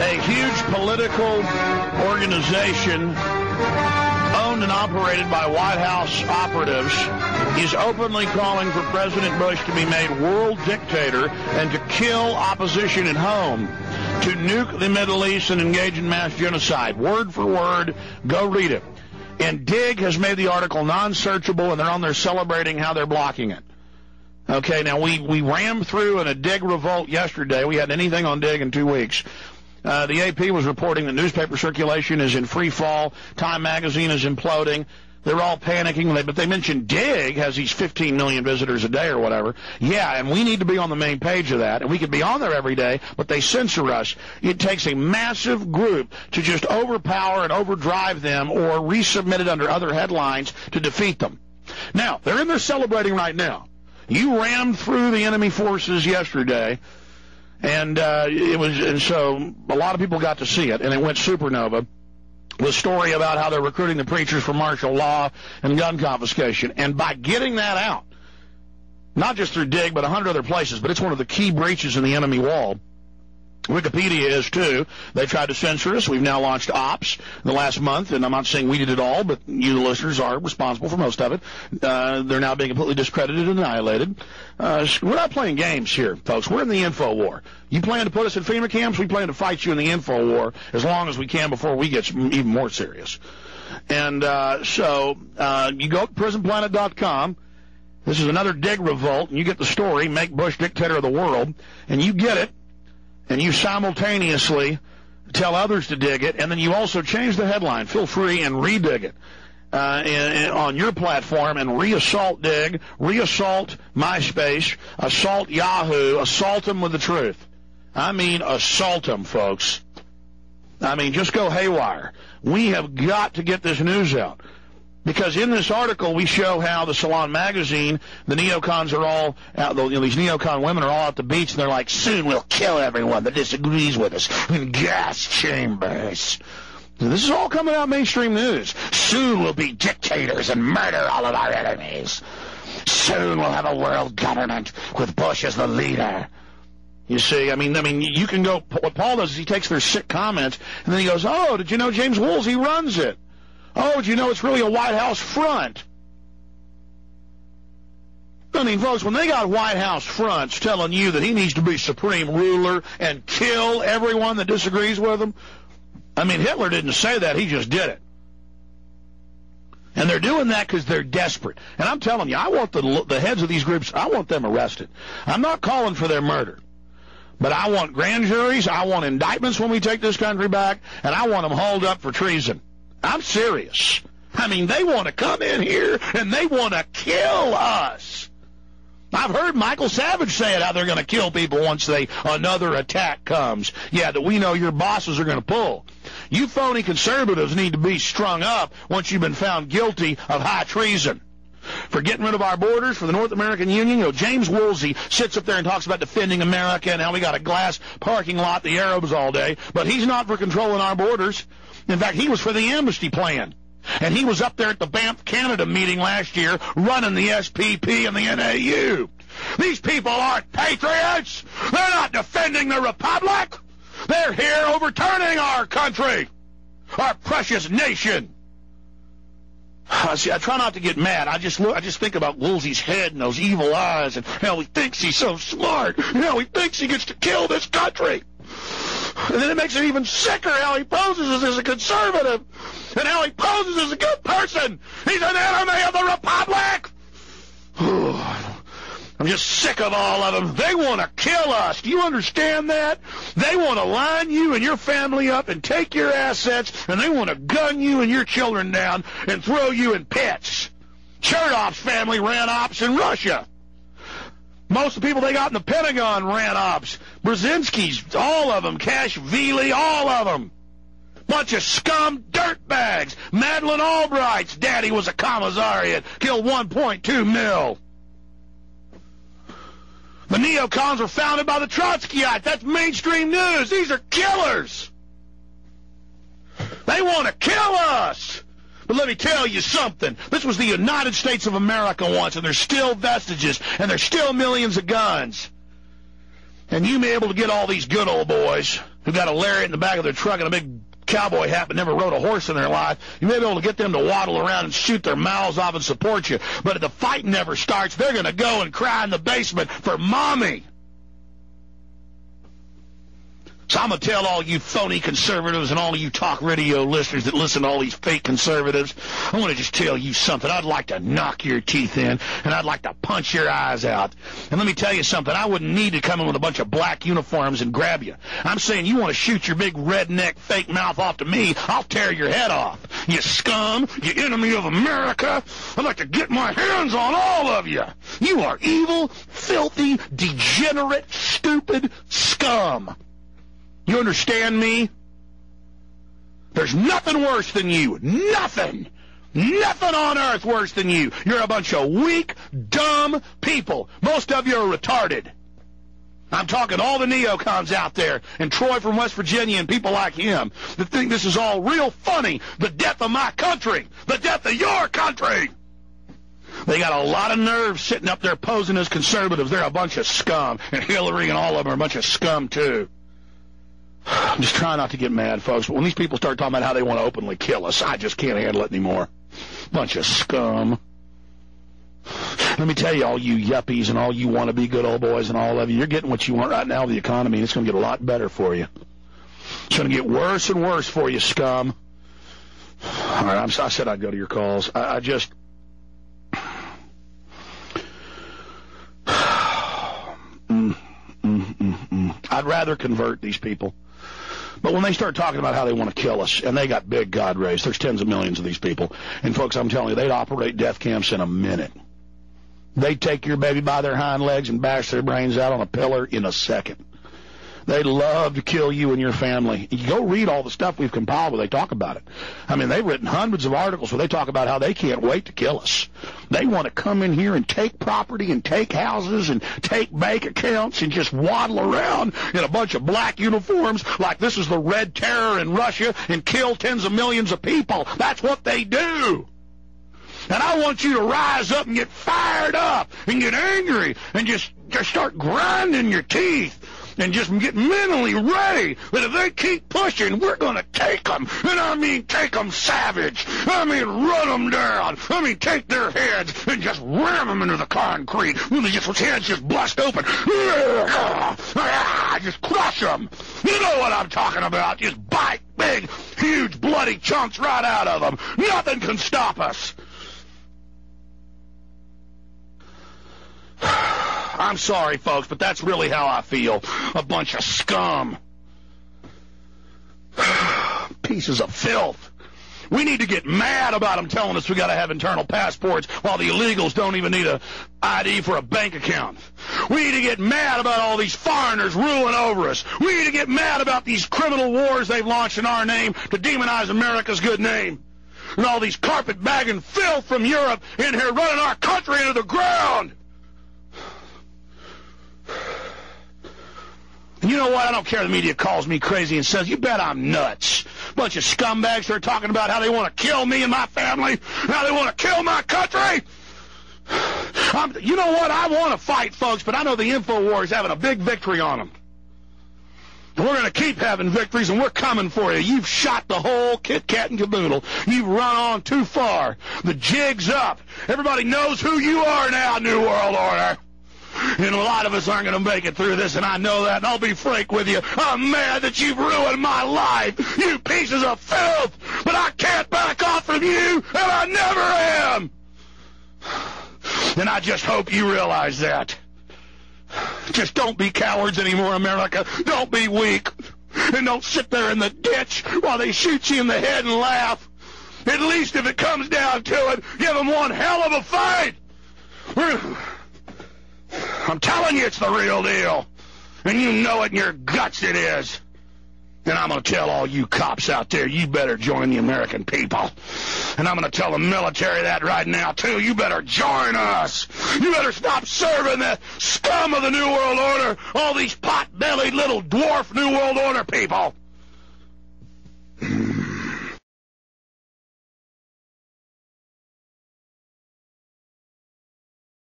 A huge political organization owned and operated by White House operatives is openly calling for President Bush to be made world dictator and to kill opposition at home, to nuke the Middle East and engage in mass genocide. Word for word, go read it. And Dig has made the article non-searchable, and they're on there celebrating how they're blocking it. Okay, now we rammed through in a Dig revolt yesterday. We hadn't anything on Dig in 2 weeks. The AP was reporting that newspaper circulation is in free fall. Time magazine is imploding. They're all panicking, but they mentioned Dig has these 15 million visitors a day or whatever. Yeah, and we need to be on the main page of that, and we could be on there every day, but they censor us. It takes a massive group to just overpower and overdrive them or resubmit it under other headlines to defeat them. Now, they're in there celebrating right now. You rammed through the enemy forces yesterday, and so a lot of people got to see it, and it went supernova. The story about how they're recruiting the preachers for martial law and gun confiscation. And by getting that out, not just through Dig, but 100 other places, but it's one of the key breaches in the enemy wall. Wikipedia is, too. They tried to censor us. We've now launched Ops in the last month, and I'm not saying we did it all, but you, the listeners, are responsible for most of it. They're now being completely discredited and annihilated. We're not playing games here, folks. We're in the info war. You plan to put us in FEMA camps, we plan to fight you in the info war as long as we can before we get even more serious. And so you go to prisonplanet.com. This is another Dig revolt, and you get the story, Make Bush Dictator of the World, and you get it. And you simultaneously tell others to dig it, and then you also change the headline. Feel free and re-dig it on your platform and re-assault Dig, re-assault MySpace, assault Yahoo, assault them with the truth. I mean, assault them, folks. I mean, just go haywire. We have got to get this news out. Because in this article, we show how the Salon magazine, the neocons are all out, these neocon women are all out the beach, and they're like, soon we'll kill everyone that disagrees with us in gas chambers. And this is all coming out mainstream news. Soon we'll be dictators and murder all of our enemies. Soon we'll have a world government with Bush as the leader. You see, I mean, you can go, what Paul does is he takes their sick comments, and then he goes, oh, did you know James Woolsey runs it? Oh, did you know it's really a White House front? I mean, folks, when they got White House fronts telling you that he needs to be supreme ruler and kill everyone that disagrees with him, I mean, Hitler didn't say that, he just did it. And they're doing that because they're desperate. And I'm telling you, I want the heads of these groups, I want them arrested. I'm not calling for their murder. But I want grand juries, I want indictments when we take this country back, and I want them hauled up for treason. I'm serious. I mean, they want to come in here and they want to kill us. I've heard Michael Savage say it, how they're going to kill people once another attack comes. Yeah, that we know your bosses are going to pull. You phony conservatives need to be strung up once you've been found guilty of high treason. For getting rid of our borders, for the North American Union, James Woolsey sits up there and talks about defending America and how we got a glass parking lot, the Arabs all day, but he's not for controlling our borders. In fact, he was for the amnesty plan. And he was up there at the Banff, Canada meeting last year running the SPP and the NAU. These people aren't patriots. They're not defending the Republic. They're here overturning our country, our precious nation. See, I try not to get mad. I just think about Woolsey's head and those evil eyes and how he thinks he's so smart and how he thinks he gets to kill this country. And then it makes it even sicker how he poses as a conservative and how he poses as a good person. He's an enemy of the Republic. I'm just sick of all of them. They want to kill us. Do you understand that? They want to line you and your family up and take your assets, and they want to gun you and your children down and throw you in pits. Chertoff's family ran ops in Russia. Most of the people they got in the Pentagon ran ops. Brzezinski's, all of them. Kashvili, all of them. Bunch of scum dirtbags. Madeleine Albright's daddy was a commissariat. Killed 1.2 mil. The neocons were founded by the Trotskyites. That's mainstream news. These are killers. They want to kill us. But let me tell you something. This was the United States of America once, and there's still vestiges, and there's still millions of guns. And you may be able to get all these good old boys who got a lariat in the back of their truck and a big cowboy hat but never rode a horse in their life. You may be able to get them to waddle around and shoot their mouths off and support you. But if the fight never starts, they're going to go and cry in the basement for mommy. So I'm going to tell all you phony conservatives and all of you talk radio listeners that listen to all these fake conservatives, I want to just tell you something. I'd like to knock your teeth in, and I'd like to punch your eyes out. And let me tell you something. I wouldn't need to come in with a bunch of black uniforms and grab you. I'm saying you want to shoot your big redneck fake mouth off to me, I'll tear your head off. You scum, you enemy of America. I'd like to get my hands on all of you. You are evil, filthy, degenerate, stupid scum. You understand me? There's nothing worse than you. Nothing. Nothing on earth worse than you. You're a bunch of weak, dumb people. Most of you are retarded. I'm talking all the neocons out there, and Troy from West Virginia and people like him that think this is all real funny. The death of my country. The death of your country. They got a lot of nerve sitting up there posing as conservatives. They're a bunch of scum. And Hillary and all of them are a bunch of scum, too. I'm just trying not to get mad, folks, but when these people start talking about how they want to openly kill us, I just can't handle it anymore. Bunch of scum. Let me tell you, all you yuppies and all you want-to-be good old boys and all of you, you're getting what you want right now with the economy, and it's going to get a lot better for you. It's going to get worse and worse for you, scum. All right, I said I'd go to your calls. I just... I'd rather convert these people. But when they start talking about how they want to kill us, and they got big God rays, there's tens of millions of these people. And, folks, I'm telling you, they'd operate death camps in a minute. They'd take your baby by their hind legs and bash their brains out on a pillar in a second. They'd love to kill you and your family. You go read all the stuff we've compiled where they talk about it. I mean, they've written hundreds of articles where they talk about how they can't wait to kill us. They want to come in here and take property and take houses and take bank accounts and just waddle around in a bunch of black uniforms like this is the Red Terror in Russia and kill tens of millions of people. That's what they do. And I want you to rise up and get fired up and get angry and just start grinding your teeth. And just get mentally ready that if they keep pushing, we're going to take them. And I mean take them savage. I mean run them down. I mean take their heads and just ram them into the concrete. When they just, heads just bust open. Just crush them. You know what I'm talking about. Just bite big, huge, bloody chunks right out of them. Nothing can stop us. I'm sorry, folks, but that's really how I feel. A bunch of scum. Pieces of filth. We need to get mad about them telling us we got to have internal passports while the illegals don't even need an ID for a bank account. We need to get mad about all these foreigners ruling over us. We need to get mad about these criminal wars they've launched in our name to demonize America's good name. And all these carpet-bagging filth from Europe in here running our country into the ground. And you know what? I don't care if the media calls me crazy and says, you bet I'm nuts. Bunch of scumbags that are talking about how they want to kill me and my family, how they want to kill my country. You know what? I want to fight, folks, but I know the InfoWar is having a big victory on them. And we're going to keep having victories, and we're coming for you. You've shot the whole kit, kat, and caboodle. You've run on too far. The jig's up. Everybody knows who you are now, New World Order. And a lot of us aren't going to make it through this, and I know that, and I'll be frank with you. I'm mad that you've ruined my life, you pieces of filth, but I can't back off from you, and I never am. And I just hope you realize that. Just don't be cowards anymore, America. Don't be weak. And don't sit there in the ditch while they shoot you in the head and laugh. At least if it comes down to it, give them one hell of a fight. I'm telling you it's the real deal. And you know it in your guts it is. And I'm going to tell all you cops out there, you better join the American people. And I'm going to tell the military that right now, too. You better join us. You better stop serving the scum of the New World Order, all these pot-bellied little dwarf New World Order people.